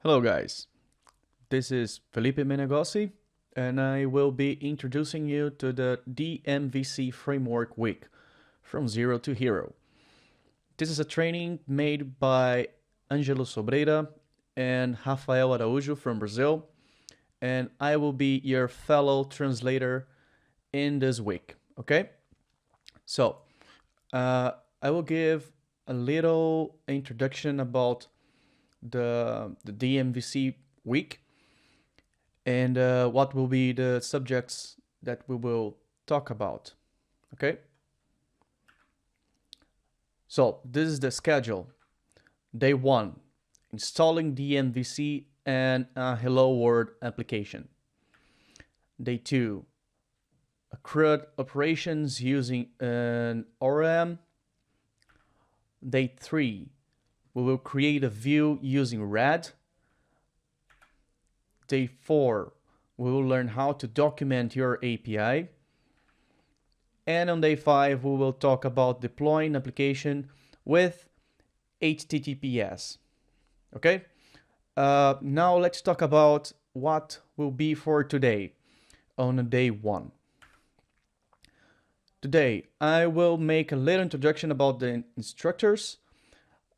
Hello guys, this is Felipe Menegosi and I will be introducing you to the DMVC Framework Week, From Zero to Hero. This is a training made by Angelo and Rafael Araújo from Brazil, and I will be your fellow translator in this week, okay? So, I will give a little introduction about the DMVC week and what will be the subjects that we will talk about. Okay? So this is the schedule. Day 1, installing DMVC and a Hello World application. Day 2, CRUD operations using an ORM. Day 3, we will create a view using RED. Day 4, we will learn how to document your API. And on day 5, we will talk about deploying application with HTTPS. Okay? Now let's talk about what will be for today on day 1. Today, I will make a little introduction about the instructors.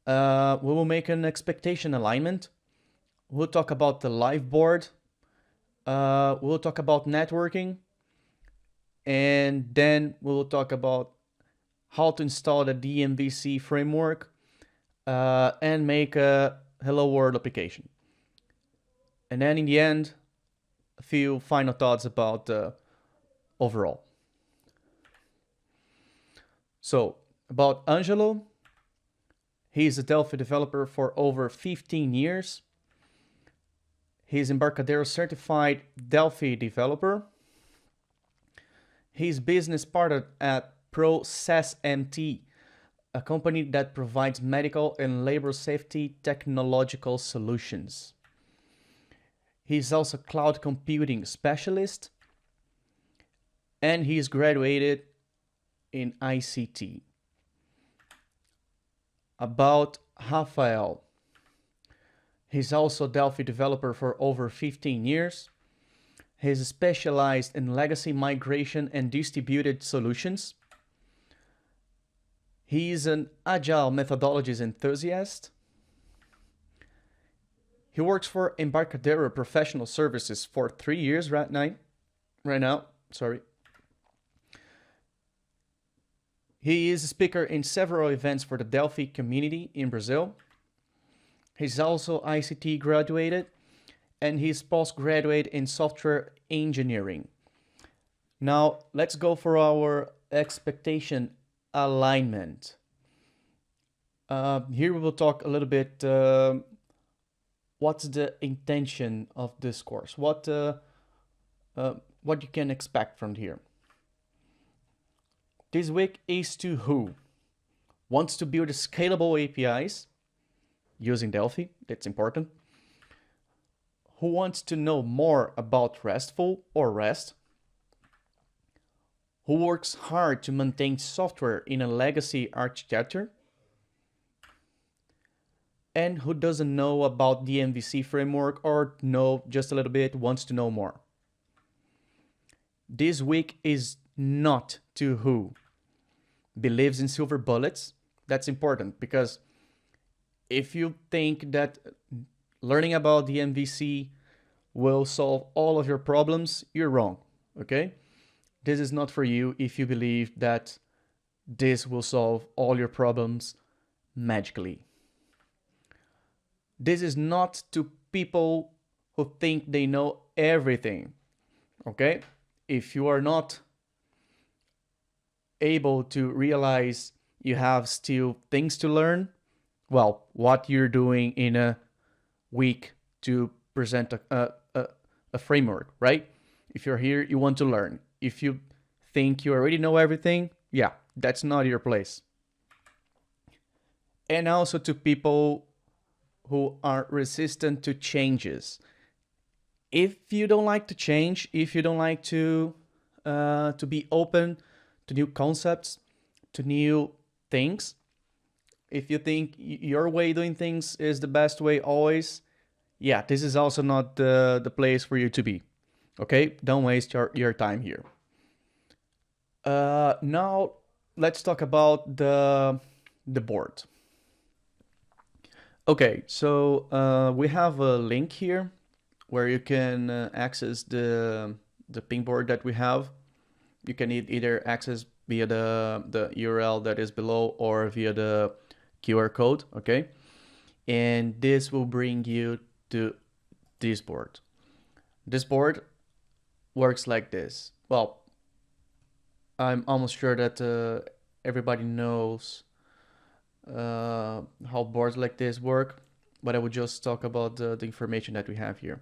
We will make an expectation alignment. We'll talk about the live board. We'll talk about networking. And then we'll talk about how to install the DMVC framework and make a Hello World application. And then in the end, a few final thoughts about the overall. So, about Angelo. He's a Delphi developer for over 15 years. He's Embarcadero certified Delphi developer. He's business partner at ProSesMT, a company that provides medical and labor safety technological solutions. He's also cloud computing specialist, and he's graduated in ICT. About Rafael. He's also a Delphi developer for over 15 years. He's specialized in legacy migration and distributed solutions. He's an agile methodologies enthusiast. He works for Embarcadero Professional Services for 3 years right now. He is a speaker in several events for the Delphi community in Brazil. He's also ICT graduated, and he's postgraduate in software engineering. Now, let's go for our expectation alignment. Here we will talk a little bit what's the intention of this course, what you can expect from here. This week is to who wants to build scalable APIs using Delphi, that's important. Who wants to know more about RESTful or REST? Who works hard to maintain software in a legacy architecture? And who doesn't know about the DMVC framework or know just a little bit, wants to know more? This week is not to who believes in silver bullets. That's important, because if you think that learning about the DMVC will solve all of your problems, you're wrong, okay? This is not for you if you believe that this will solve all your problems magically. This is not to people who think they know everything, okay? If you are not able to realize you have still things to learn, well, what you're doing in a week to present a framework, right? If you're here, you want to learn. If you think you already know everything, yeah, that's not your place. And also to people who are resistant to changes. If you don't like to change, if you don't like to be open to new concepts, to new things, if you think your way of doing things is the best way always, yeah, this is also not the place for you to be. Okay, don't waste your time here. Now let's talk about the board. Okay, so we have a link here where you can access the ping board that we have. You can either access via the URL that is below or via the QR code, okay? And this will bring you to this board. This board works like this. Well, I'm almost sure that everybody knows how boards like this work, but I would just talk about the information that we have here.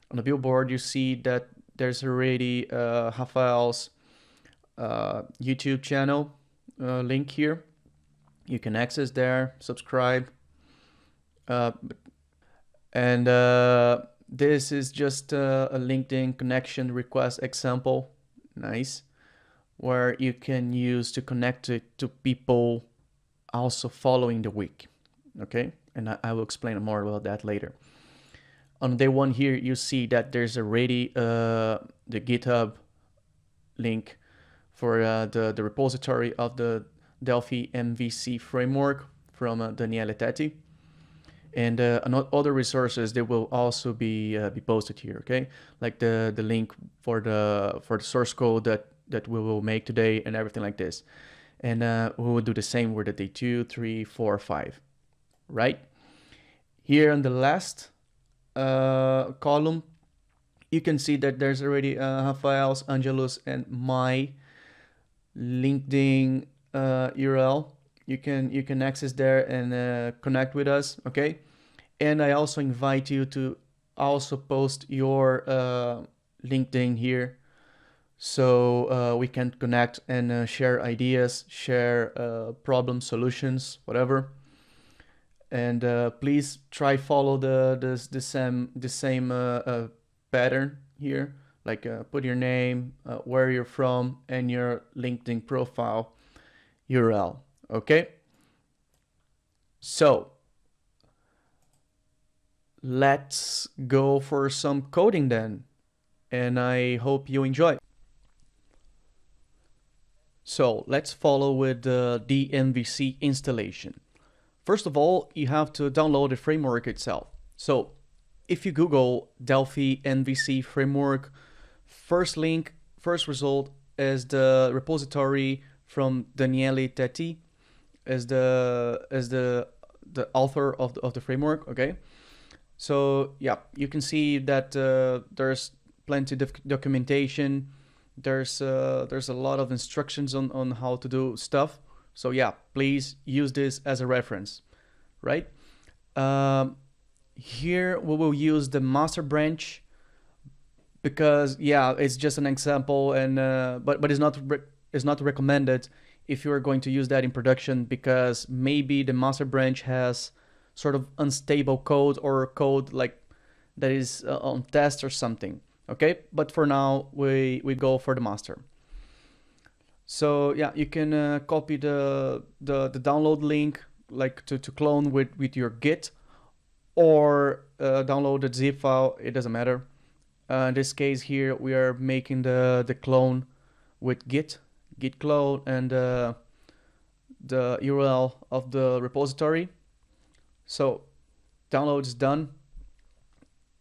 On the billboard, you see that there's already Rafael's YouTube channel link here. You can access there, subscribe, and this is just a LinkedIn connection request example. Nice. Where you can use to connect it to people also following the week. Okay, and I will explain more about that later. On day one here, you see that there's already the GitHub link for the repository of the Delphi MVC framework from Daniele Tetti. And other resources that will also be posted here, okay? Like the link for the source code that we will make today and everything like this. And we will do the same with the day 2, 3, 4, 5, right? Here on the last column, you can see that there's already Rafael's, Angelo's, and my LinkedIn URL. You can access there and connect with us, okay? And I also invite you to also post your LinkedIn here, so we can connect and share ideas, share problem solutions, whatever. And please try follow the same pattern here, like put your name, where you're from, and your LinkedIn profile URL. Okay. So let's go for some coding then, and I hope you enjoy. So let's follow with the DMVC installation. First of all, you have to download the framework itself. So if you Google Delphi MVC framework, first link, first result is the repository from Daniele Tetti as the author of the framework, okay? So yeah, you can see that there's plenty of documentation. There's a lot of instructions on how to do stuff. So yeah, please use this as a reference, right? Here we will use the master branch because yeah, it's just an example, and but it's not recommended if you are going to use that in production, because maybe the master branch has sort of unstable code or code like that is on test or something. Okay, but for now we go for the master. So yeah, you can copy the download link, like to clone with your Git, or download the zip file. It doesn't matter. In this case here, we are making the clone with git clone and the URL of the repository. So download is done,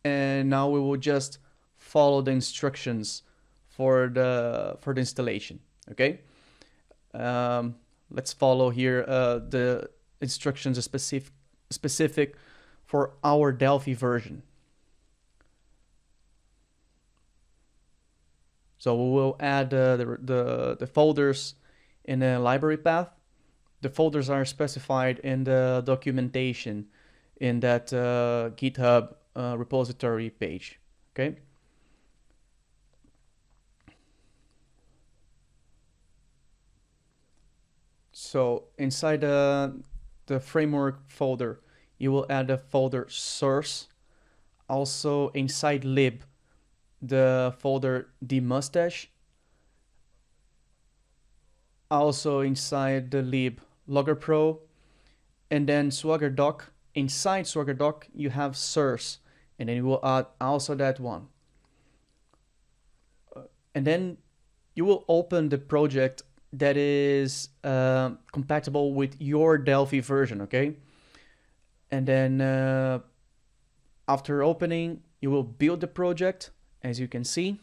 and now we will just follow the instructions for the installation. Okay, let's follow here the instructions specific for our Delphi version. So we will add the folders in a library path. The folders are specified in the documentation in that GitHub repository page. Okay. So inside the framework folder, you will add a folder source. Also inside lib, the folder dmustache. Also inside the lib logger pro, and then swagger doc inside SwaggerDoc, you have source, and then you will add also that one. And then you will open the project that is compatible with your Delphi version, okay? And then after opening, you will build the project, as you can see.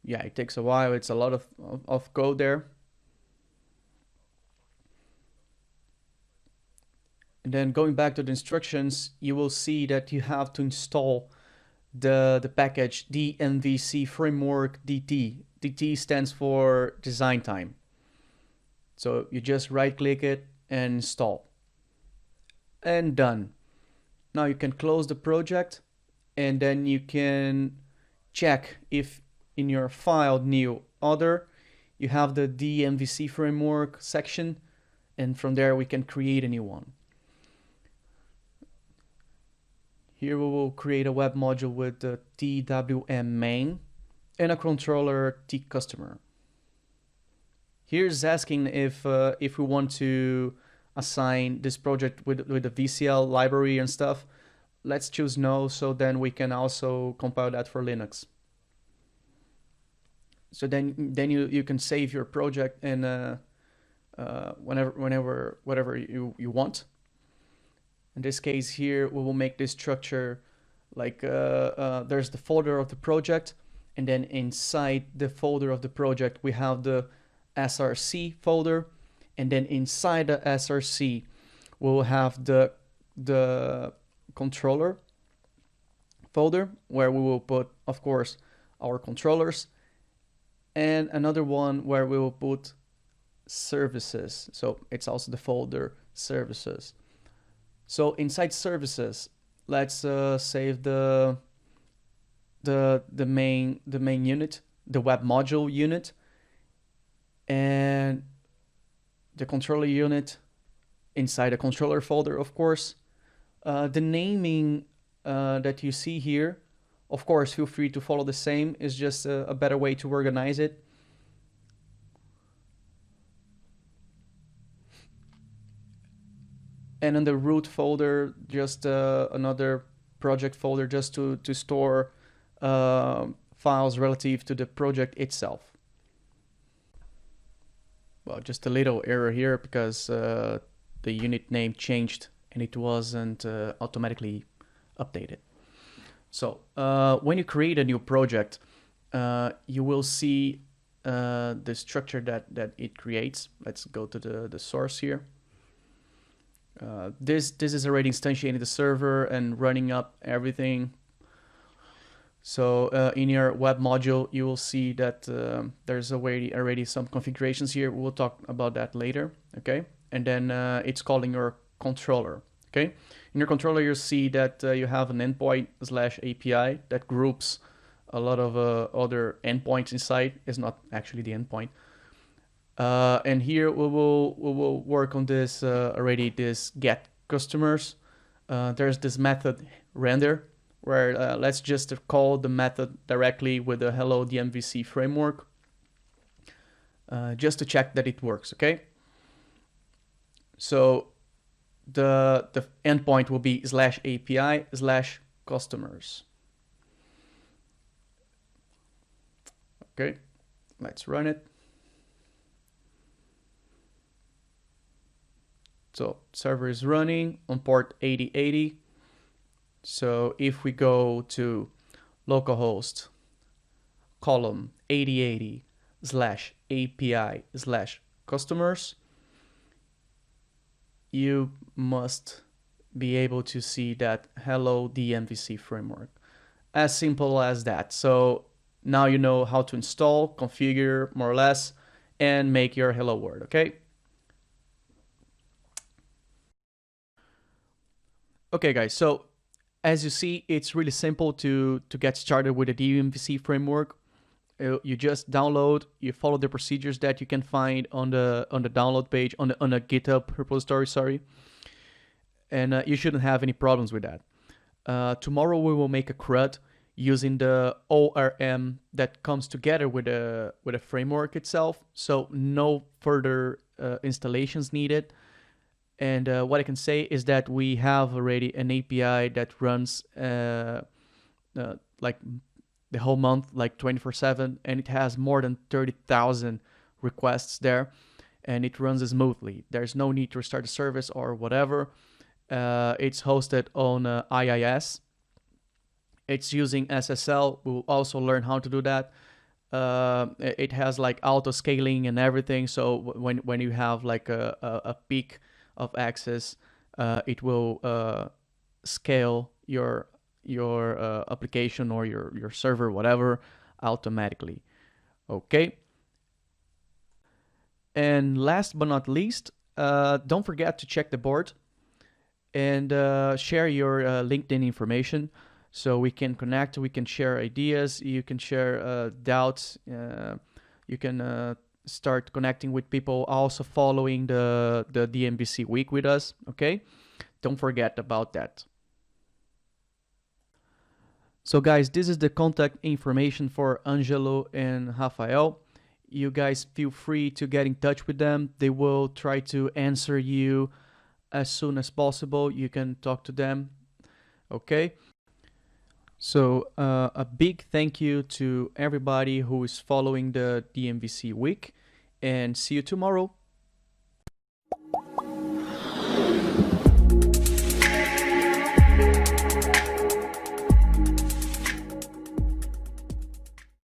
Yeah, it takes a while. It's a lot of code there. And then going back to the instructions, you will see that you have to install the package DMVCFramework DT. DT stands for design time. So you just right click it and install. And done. Now you can close the project, and then you can check if in your file new other you have the DMVC framework section, and from there we can create a new one. Here we will create a web module with the TWM main and a controller tCustomer. Here's asking if we want to assign this project with the VCL library and stuff. Let's choose no, so then we can also compile that for Linux. So then you can save your project and whatever you want. In this case here, we will make this structure like there's the folder of the project, and then inside the folder of the project we have the src folder, and then inside the src we'll have the controller folder where we will put, of course, our controllers, and another one where we will put services. So it's also the folder services. So inside services, let's save the main unit, the web module unit, and the controller unit inside the controller folder, of course. The naming that you see here, of course, feel free to follow the same. It's just a better way to organize it. And in the root folder, just another project folder just to store files relative to the project itself. Well, just a little error here because the unit name changed and it wasn't automatically updated. So when you create a new project, you will see the structure that it creates. Let's go to the source here. This is already instantiating the server and running up everything. So in your web module, you will see that there's already some configurations here. We'll talk about that later, okay? And then it's calling your controller, okay? In your controller, you'll see that you have an endpoint/API that groups a lot of other endpoints inside. It's not actually the endpoint. And here we will work on this already, this get customers. There's this method render where let's just call the method directly with the hello DMVC framework just to check that it works, okay? So the endpoint will be /API/customers. Okay, let's run it. So server is running on port 8080. So if we go to localhost column 8080/API/customers, you must be able to see that hello DMVC framework. As simple as that. So now you know how to install, configure more or less, and make your hello world, okay? Okay guys, so as you see, it's really simple to get started with the DMVC framework. You just download, you follow the procedures that you can find on the download page, on the GitHub repository, sorry. And you shouldn't have any problems with that. Tomorrow we will make a CRUD using the ORM that comes together with a framework itself. So no further installations needed. And what I can say is that we have already an API that runs like the whole month, like 24/7, and it has more than 30,000 requests there, and it runs smoothly. There's no need to restart the service or whatever. It's hosted on IIS. It's using SSL. We'll also learn how to do that. It has like auto scaling and everything. So when you have like a peak of access, it will scale your application or your server, whatever, automatically. Okay. And last but not least, don't forget to check the board and share your LinkedIn information so we can connect, we can share ideas, you can share doubts, you can start connecting with people also following the DMVC week with us, okay? Don't forget about that. So guys, this is the contact information for Angelo and Rafael. You guys feel free to get in touch with them. They will try to answer you as soon as possible. You can talk to them, okay? So a big thank you to everybody who is following the DMVC week, and see you tomorrow.